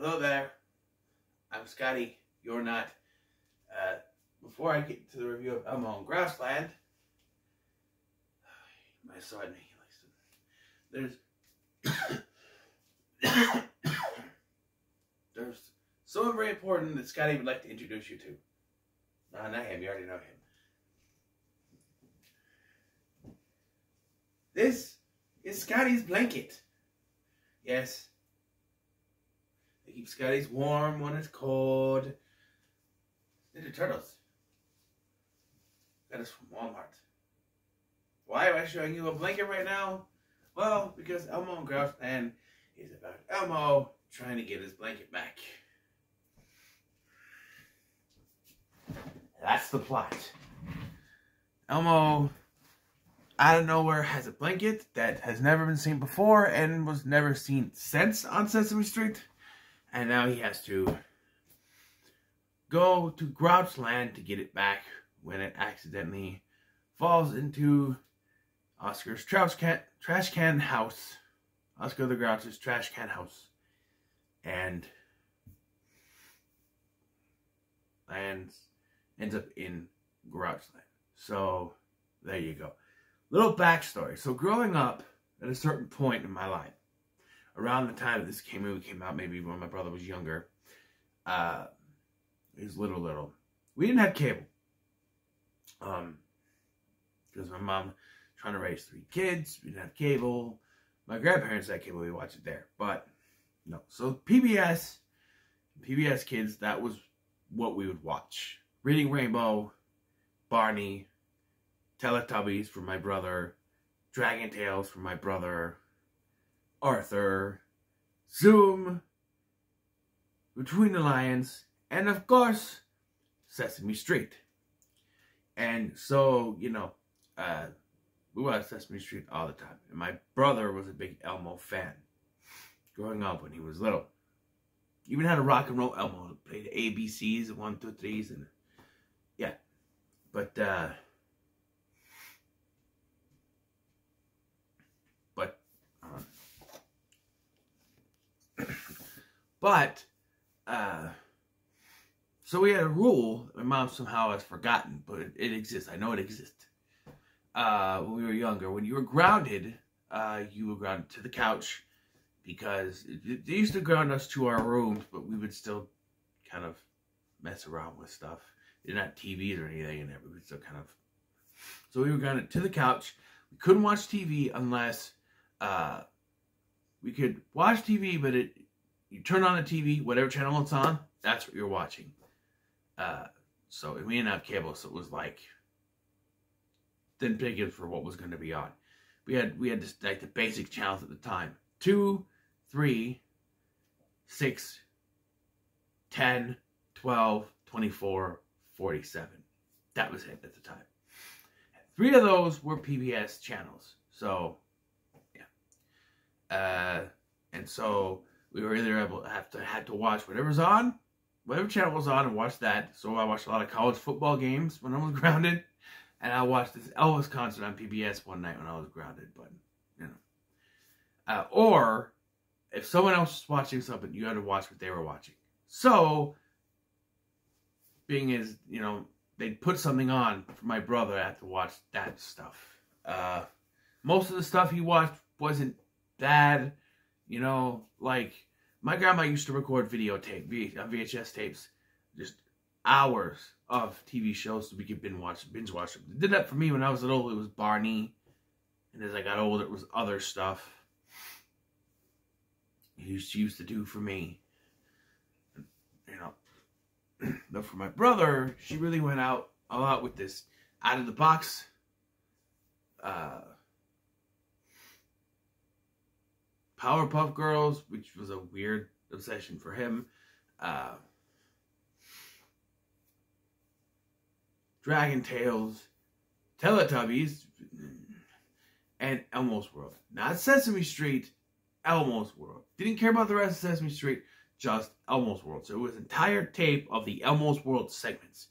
Hello there. I'm Scotty. You're not. Before I get to the review of Elmo and Grouchland, my son, he likes to. There's someone very important that Scotty would like to introduce you to. No, not him. You already know him. This is Scotty's blanket. Yes. They keep Scotty's warm when it's cold. Ninja Turtles. That is from Walmart. Why am I showing you a blanket right now? Well, because Elmo and Grouchland is about Elmo trying to get his blanket back. That's the plot. Elmo, out of nowhere, has a blanket that has never been seen before and was never seen since on Sesame Street. And now he has to go to Grouchland to get it back when it accidentally falls into Oscar's trash can house. Oscar the Grouch's trash can house. And ends up in Grouchland. So, there you go. Little backstory. So, growing up, at a certain point in my life, around the time that this movie came out, maybe when my brother was younger, he was little. We didn't have cable. Because my mom trying to raise 3 kids, we didn't have cable. My grandparents had cable, we watched it there. But, no. So, PBS Kids, that was what we would watch. Reading Rainbow, Barney, Teletubbies for my brother, Dragon Tales for my brother, Arthur, Zoom, Between the Lions, and of course, Sesame Street. And so, we watched Sesame Street all the time. And my brother was a big Elmo fan growing up when he was little. Even had a rock and roll Elmo that played ABCs and 1, 2, 3s, and yeah. But so we had a rule that my mom somehow has forgotten, but it exists. I know it exists. When we were younger, when you were grounded to the couch, because they used to ground us to our rooms, but we would still kind of mess around with stuff. They didn't have TVs or anything in there, but we would still kind of. So we were grounded to the couch. We couldn't watch TV unless we could watch TV, but you turn on the TV, whatever channel it's on, that's what you're watching. So we didn't have cable, so it was like didn't pick it for what was going to be on. We had just like the basic channels at the time: 2, 3, 6, 10, 12, 24, 47. That was it at the time. 3 of those were PBS channels. So yeah. And so we were either had to watch whatever channel was on, and watch that. So I watched a lot of college football games when I was grounded, and I watched this Elvis concert on PBS one night when I was grounded. But or if someone else was watching something, you had to watch what they were watching. So, being as they'd put something on for my brother, I had to watch that stuff. Most of the stuff he watched wasn't bad. Like, my grandma used to record VHS tapes, just hours of TV shows so we could binge watch them. They did that for me when I was little. It was Barney. And as I got older, it was other stuff she used to do for me. But for my brother, she really went all out with this out-of-the-box Powerpuff Girls, which was a weird obsession for him. Dragon Tales, Teletubbies, and Elmo's World. Not Sesame Street, Elmo's World. Didn't care about the rest of Sesame Street, just Elmo's World. So it was an entire tape of the Elmo's World segments.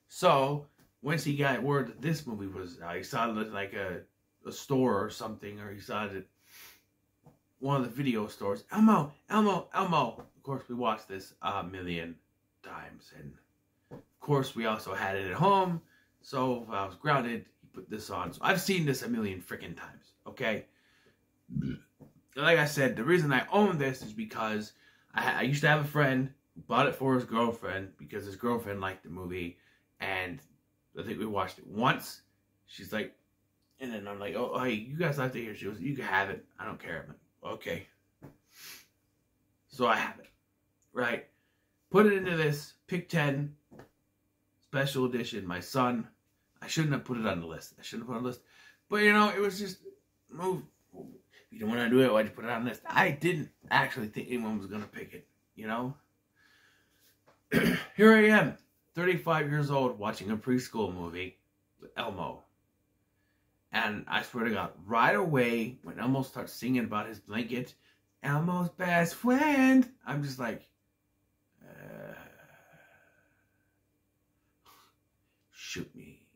So, once he got word that this movie was, he saw it at like a store or something, or he saw it at one of the video stores. Elmo, Elmo, Elmo. Of course, we watched this a million times. And, of course, we also had it at home. So, if I was grounded, he put this on. So, I've seen this a million freaking times, okay? Like I said, the reason I own this is because I used to have a friend who bought it for his girlfriend because his girlfriend liked the movie. And I think we watched it once. She's like, and then I'm like, oh, hey, you guys left it here. She goes, you can have it. I don't care. I'm like, okay. So I have it, right? Put it into this Pick 10 special edition. My son, I shouldn't have put it on the list. I shouldn't have put it on the list. But, you know, it was just, move. If you don't want to do it, why'd you put it on the list? I didn't actually think anyone was going to pick it, you know? Here I am, 35 years old, watching a preschool movie with Elmo. And I swear to God, right away, when Elmo starts singing about his blanket, Elmo's best friend, I'm just like, shoot me.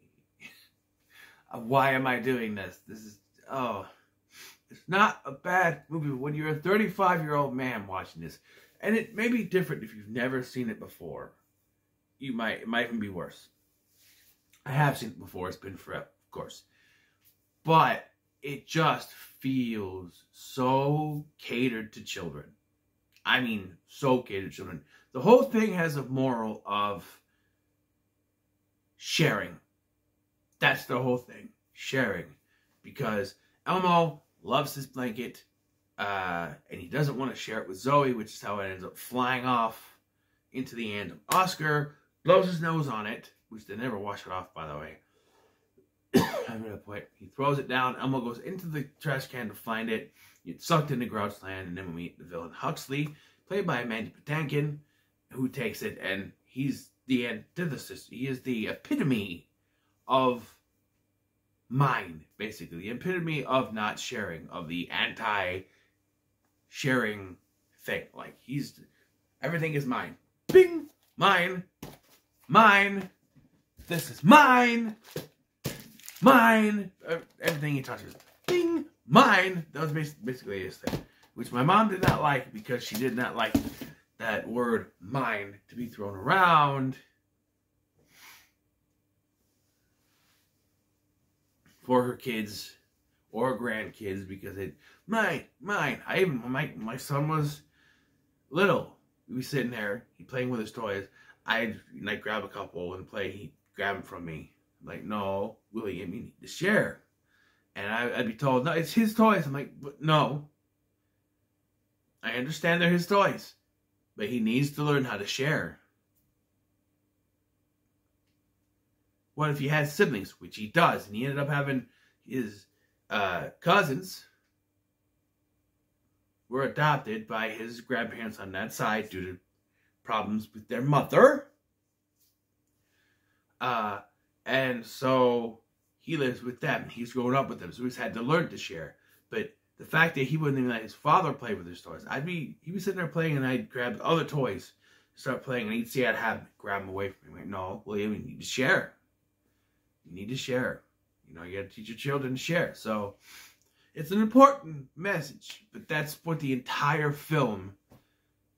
Why am I doing this? This is, it's not a bad movie when you're a 35-year-old man watching this. And it may be different if you've never seen it before. It might even be worse. I have seen it before. It's been forever, of course. But it just feels so catered to children. I mean, so catered to children. The whole thing has a moral of sharing. That's the whole thing. Sharing. Because Elmo loves his blanket. And he doesn't want to share it with Zoe, which is how it ends up flying off into the end. Oscar blows his nose on it, which they never wash it off, by the way. I'm at a point. He throws it down. Elmo goes into the trash can to find it. Gets sucked into Grouchland, and then we meet the villain Huxley, played by Mandy Patinkin, who takes it, and he's the antithesis. He is the epitome of mine, basically. The epitome of not sharing, of the anti-sharing thing. Like, everything is mine. Bing! Mine. Mine. This is mine. Mine. Everything he touches. Bing. Mine. That was basically his thing. Which my mom did not like because she did not like that word mine to be thrown around for her kids or grandkids because mine. My son was little. He'd be sitting there, he'd playing with his toys. I'd like grab a couple and play. He'd grab them from me. I'm like, no, William, you need to share. And I'd be told, no, it's his toys. I'm like, but no. I understand they're his toys, but he needs to learn how to share. What if he has siblings, which he does, and he ended up having his cousins were adopted by his grandparents on that side due to problems with their mother. And so he lives with them. He's grown up with them, so he's had to learn to share. But the fact that he wouldn't even let his father play with his toys, he'd be sitting there playing, and I'd grab other toys, start playing, and he'd see I'd have grab them away from me. Like, no, William, you need to share. You need to share. You know, you got to teach your children to share. So it's an important message, but that's what the entire film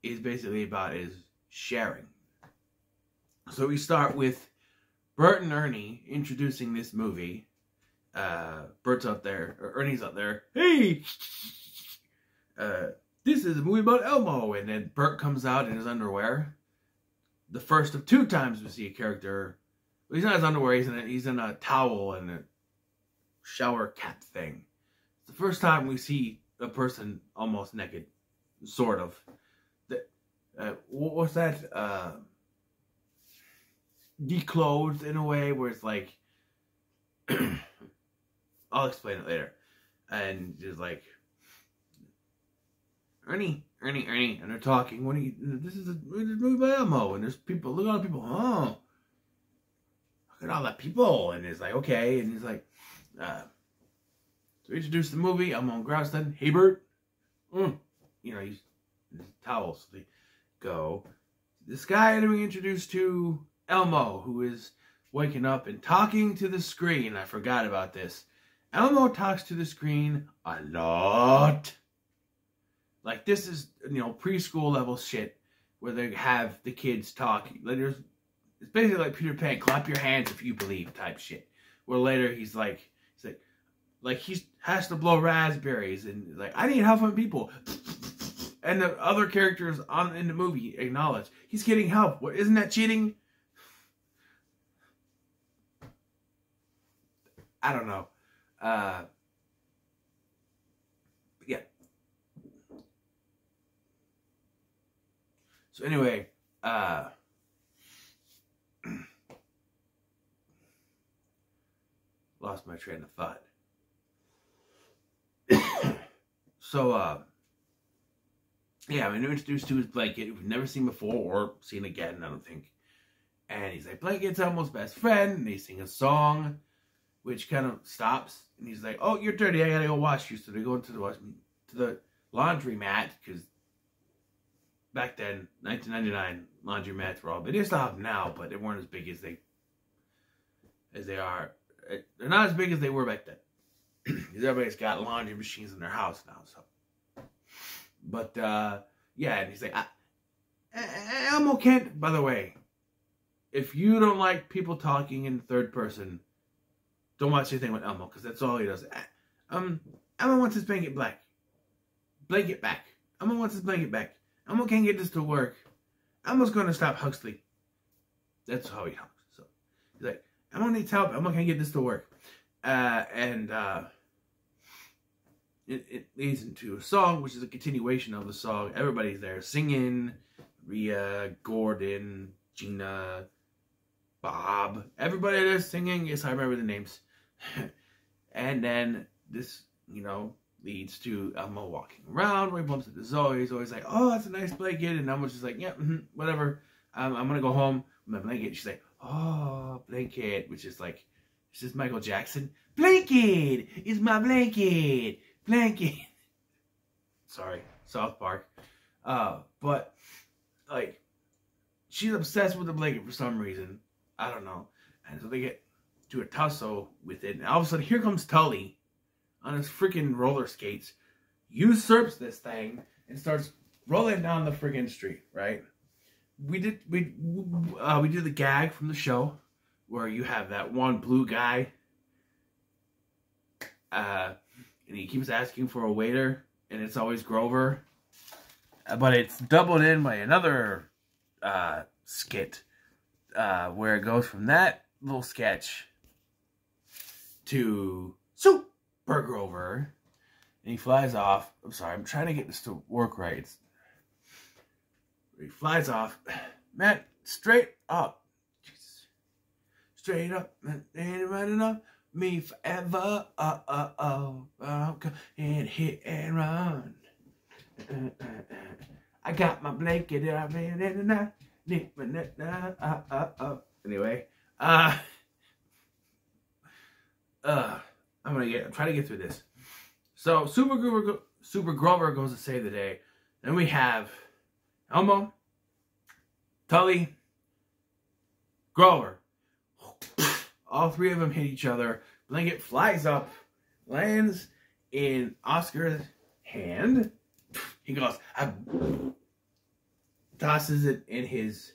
is basically about, is sharing. So we start with Bert and Ernie introducing this movie. Bert's out there, or Ernie's out there. Hey! This is a movie about Elmo. And then Bert comes out in his underwear. The first of 2 times we see a character. Well, he's not in his underwear, he's in a towel and a shower cap thing. It's the first time we see a person almost naked. Sort of. What's that? Declothed in a way where it's like, I'll explain it later. And just like, Ernie, and they're talking. This is a movie by Elmo, and there's people. Look at all the people. Oh, look at all the people. And it's like, okay, and he's like, so we introduce the movie. Elmo and Grouchland. Hey, Bert. You know, he's towels. So they go. This guy that we introduced to Elmo, who is waking up and talking to the screen. I forgot about this. Elmo talks to the screen a lot. Like, this is, you know, preschool level shit. where they have the kids talk. Like, it's basically like Peter Pan, clap your hands if you believe type shit. Where later he has to blow raspberries and like, I need help from people. And the other characters in the movie acknowledge he's getting help. What, isn't that cheating? I don't know. Yeah. So anyway, lost my train of thought. So, yeah, I mean, we're introduced to his blanket, we've never seen before or seen again, I don't think. And he's like, Blanket's Elmo's best friend, and they sing a song, which kind of stops, and he's like, oh, you're dirty, I gotta go wash you. So they go into the laundry mat, because back then, 1999, laundry mats were all big. They still have them now, but they weren't as big as they are. They're not as big as they were back then. Because everybody's got laundry machines in their house now, so. But, yeah, and he's like, Elmo can't, by the way, if you don't like people talking in third person, don't watch anything with Elmo, because that's all he does. Elmo wants his blanket back. Blanket back. Elmo wants his blanket back. Elmo can't get this to work. Elmo's going to stop Huxley. That's how he talks. So, he's like, Elmo needs help. Elmo can't get this to work. It leads into a song, which is a continuation of the song. Everybody's there singing. Rhea, Gordon, Gina, Bob. Everybody there singing. Yes, I remember the names. And then this, leads to Elmo walking around where he bumps into Zoe. He's always like, oh, that's a nice blanket. And Elmo's just like, yeah, whatever. I'm going to go home with my blanket. She's like, oh, blanket. Which is like, it's just Michael Jackson. Blanket is my blanket. Blanket. Sorry, South Park. But, like, she's obsessed with the blanket for some reason. I don't know. And so they get to a tussle with it. And all of a sudden, here comes Tully on his freaking roller skates, usurps this thing, and starts rolling down the freaking street, right? We do the gag from the show where you have that one blue guy, and he keeps asking for a waiter, and it's always Grover. But it's doubled in by another skit where it goes from that little sketch to Super Grover, and he flies off. I'm sorry, I'm trying to get this to work right. He flies off, man, straight up. Jesus. Straight up, man, ain't running up me forever. And hit and run. I got my blanket and I've been in the night. Anyway, I'm trying to get through this. So Super Grover goes to save the day. Then we have Elmo, Tully, Grover. All three of them hit each other. Blanket flies up, lands in Oscar's hand. He goes, tosses it in his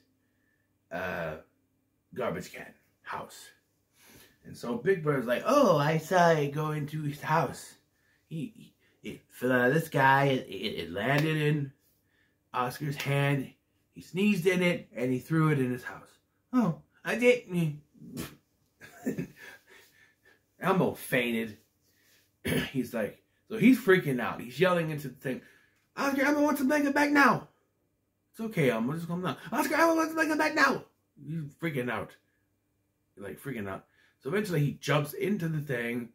garbage can house. And so Big Bird's like, oh, I saw it go into his house. It fell out of the sky. It landed in Oscar's hand. He sneezed in it, and he threw it in his house. Oh, I didn't. Elmo fainted. He's like, so he's freaking out. He's yelling into the thing. Oscar, Elmo wants the blanket back now. It's okay, Elmo. Just calm down. Oscar, Elmo wants the blanket back now. He's freaking out. Like, freaking out. So eventually he jumps into the thing.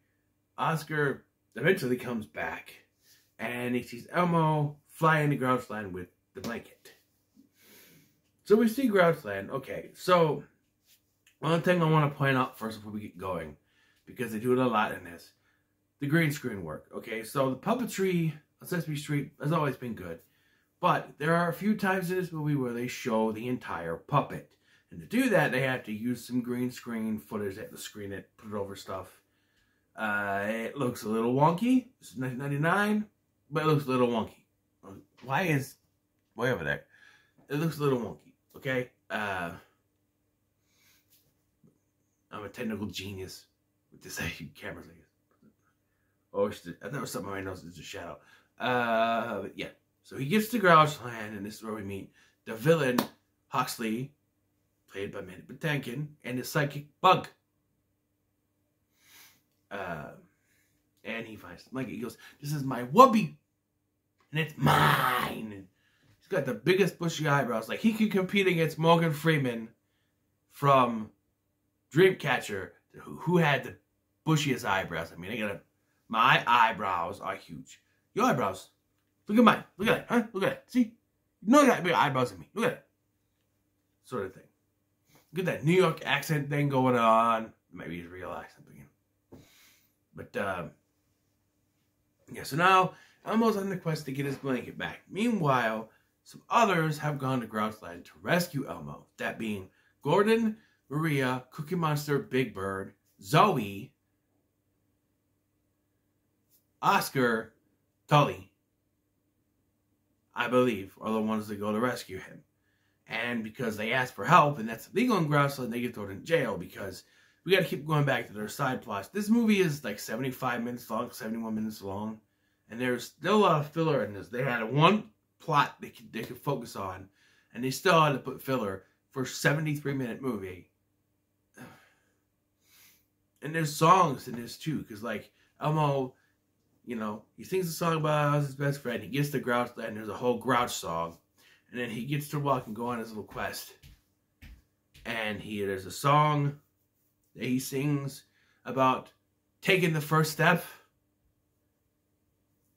Oscar eventually comes back. And he sees Elmo fly into Grouchland with the blanket. So we see Grouchland. Okay, so one thing I want to point out first before we get going, because they do it a lot in this, the green screen work. Okay, so the puppetry on Sesame Street has always been good. But there are a few times in this movie where they show the entire puppet. And to do that, they have to use some green screen footage. They have to screen it, put it over stuff. It looks a little wonky. This is 1999, but it looks a little wonky. Why is... way over there. it looks a little wonky, okay? I'm a technical genius with this cameras, I guess. Oh, I thought it was something on my nose. It's a shadow. But yeah. So he gets to Grouchland, and this is where we meet the villain, Huxley, played by Mandy Patinkin, and his psychic Bug. And he finds like he goes, "This is my wubby, and it's mine." And he's got the biggest bushy eyebrows. Like he could compete against Morgan Freeman from Dreamcatcher, who had the bushiest eyebrows. I mean, my eyebrows are huge. Your eyebrows, look at mine. Look at that, huh? Look at that. See, you know you got bigger eyebrows than me. Look at that, sort of thing. Look at that New York accent thing going on. Maybe his real accent again. But yeah. So now Elmo's on the quest to get his blanket back. Meanwhile, some others have gone to Grouchland to rescue Elmo. That being Gordon, Maria, Cookie Monster, Big Bird, Zoe, Oscar, Tully, I believe, are the ones that go to rescue him. And because they ask for help, and that's illegal in Grouchland, they get thrown in jail because we got to keep going back to their side plots. This movie is like 75 minutes long, 71 minutes long, and there's still a lot of filler in this. They had one plot they could focus on, and they still had to put filler for a 73-minute movie. And there's songs in this too, because like Elmo, you know, he sings a song about his best friend. He gets to Grouchland, and there's a whole Grouch song, and then he gets to walk and go on his little quest. And there's a song that he sings about taking the first step.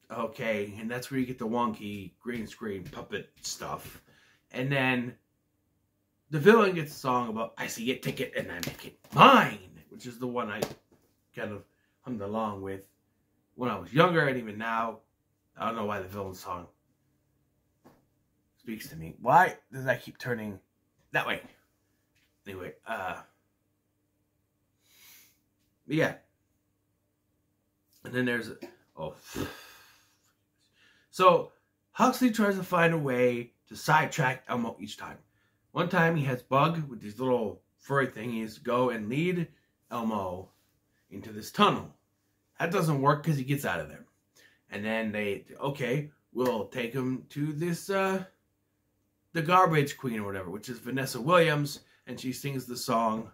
Okay, and that's where you get the wonky green screen puppet stuff. And then the villain gets a song about I see a ticket and I make it mine, which is the one I kind of hummed along with when I was younger, and even now. I don't know why the villain song speaks to me. Why does that keep turning that way? Anyway, yeah. And then there's so Huxley tries to find a way to sidetrack Elmo each time. One time he has Bug with these little furry thingies go and lead Elmo into this tunnel. That doesn't work because he gets out of there. And then we'll take him to this the Garbage Queen or whatever, which is Vanessa Williams, and she sings the song.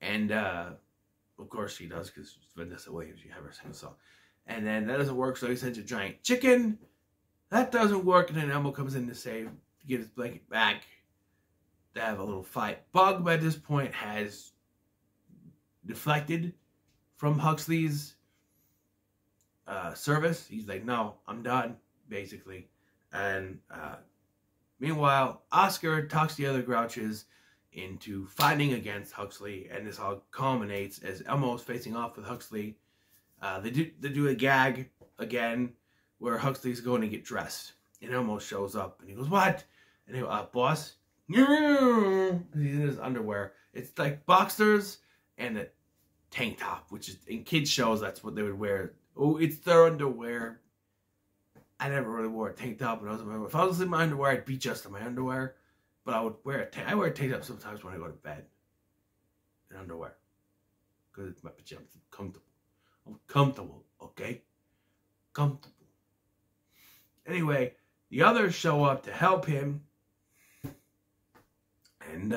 And of course she does, because it's Vanessa Williams. You have her sing a song. And then that doesn't work, so he sends a giant chicken. That doesn't work, and then Elmo comes in to get his blanket back. They have a little fight. Bug, by this point, has deflected from Huxley's service. He's like, no, I'm done, basically. And meanwhile, Oscar talks the other Grouches into fighting against Huxley, and this all culminates as Elmo is facing off with Huxley. They do a gag again where Huxley's going to get dressed, and Elmo shows up, and he goes, "What?" And he goes, "Boss." He's in his underwear. It's like boxers and a tank top, which is in kids shows that's what they would wear. Oh, it's their underwear. I never really wore a tank top when I was in my underwear. If I was in my underwear, I'd be just in my underwear. But I would wear I wear a tank top sometimes when I go to bed in underwear, because it's my pajamas. I'm comfortable. I'm comfortable, okay? Comfortable. Anyway, the others show up to help him, and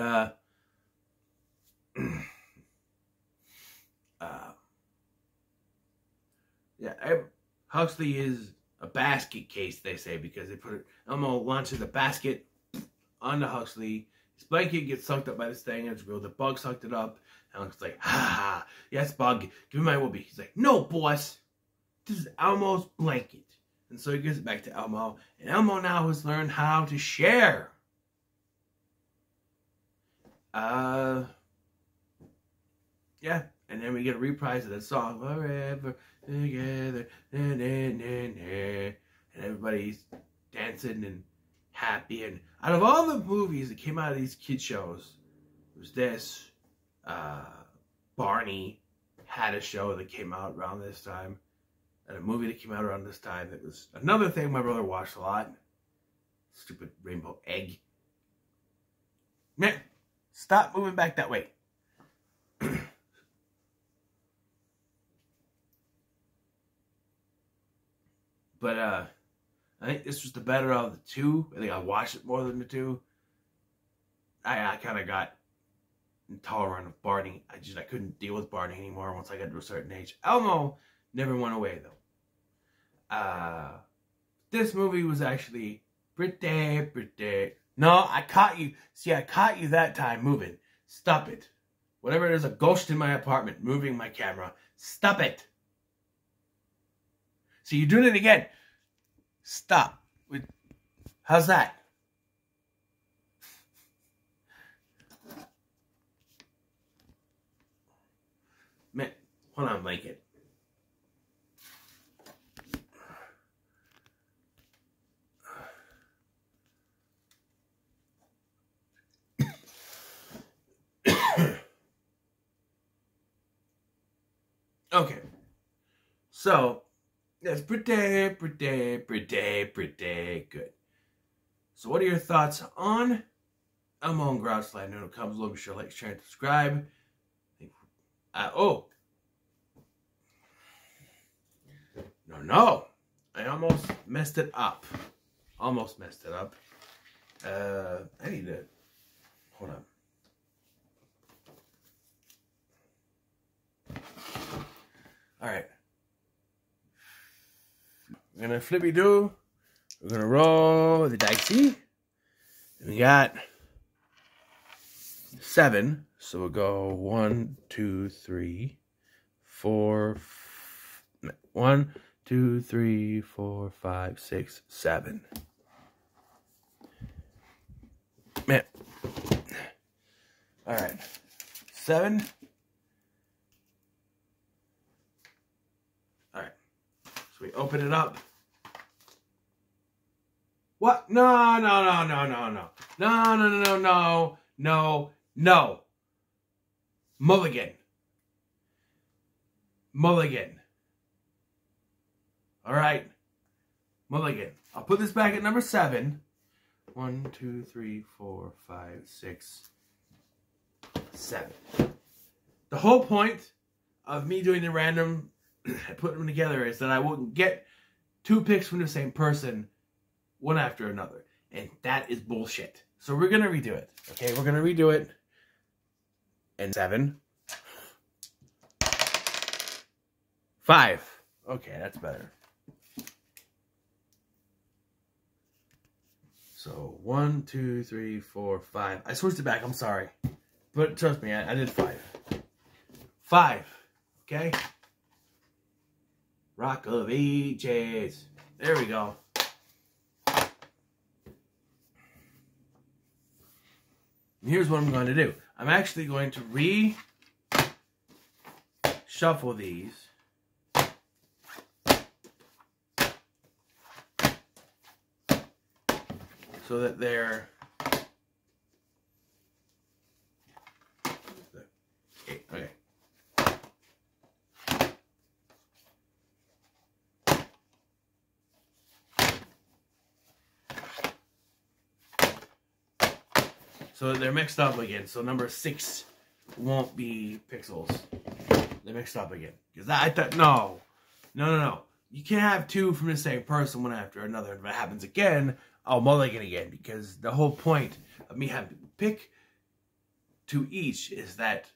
Huxley is a basket case, they say, because Elmo launches a basket onto Huxley. His blanket gets sucked up by this thing, and the Bug sucked it up. And Elmo's like, ha, yes, Bug, give me my whoopee. He's like, no, boss, this is Elmo's blanket. And so he gives it back to Elmo, and Elmo now has learned how to share. Yeah, and then we get a reprise of that song, Forever Together, and everybody's dancing and happy. And out of all the movies that came out of these kid shows, it was this. Barney had a show that came out around this time, and a movie that came out around this time that was another thing my brother watched a lot. Stupid rainbow egg. Man, stop moving back that way. But I think this was the better of the two. I think I watched it more than the two. I kind of got intolerant of Barney. I couldn't deal with Barney anymore once I got to a certain age. Elmo never went away though. This movie was actually pretty. No, I caught you. See, I caught you that time moving. Stop it. Whatever, there's a ghost in my apartment moving my camera. Stop it. See, you're doing it again. Stop. How's that? Man, hold on, blanket. Okay. So, that's pretty good. So, what are your thoughts on Elmo and Grouchland? When it comes, be sure to like, share, and subscribe. No. I almost messed it up. I need to... Hold on. Alright. We're going to flippy-do. We're going to roll the dicey. And we got 7. So we'll go 1, 2, 3, 4... 1, 2, 3, 4, 5, 6, 7. Man. Alright. 7. Alright. So we open it up. What? No. Mulligan. Alright. Mulligan. I'll put this back at number 7. 1, 2, 3, 4, 5, 6, 7. The whole point of me doing the random and putting them together is that I won't get 2 picks from the same person, one after another. And that is bullshit. So we're going to redo it. Okay, we're going to redo it. And 7. 5. Okay, that's better. So 1, 2, 3, 4, 5. I switched it back. I'm sorry. But trust me, I did 5. 5. Okay? Rock of Ages. There we go. And here's what I'm going to do. I'm actually going to shuffle these. So that they're... Okay. So they're mixed up again. So number 6 won't be pixels. They're mixed up again. Because I thought, no. You can't have 2 from the same person one after another. If it happens again, I'll mulligan again. Because the whole point of me having to pick 2 each is that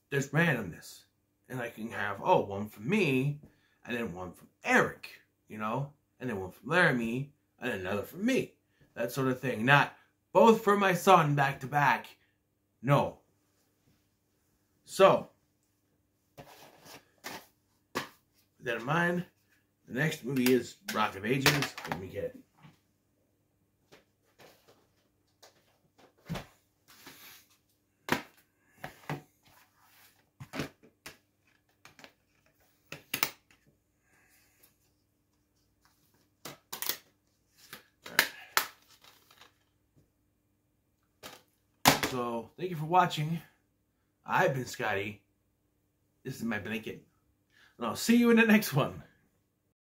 there's randomness. And I can have, one from me, and then one from Eric, and then one from Laramie, and then another from me. That sort of thing. Not both for my son back to back. No. So, with that in mind, the next movie is Rock of Ages. Let me get it. So, thank you for watching. I've been Scotty. This is my blanket. And I'll see you in the next one.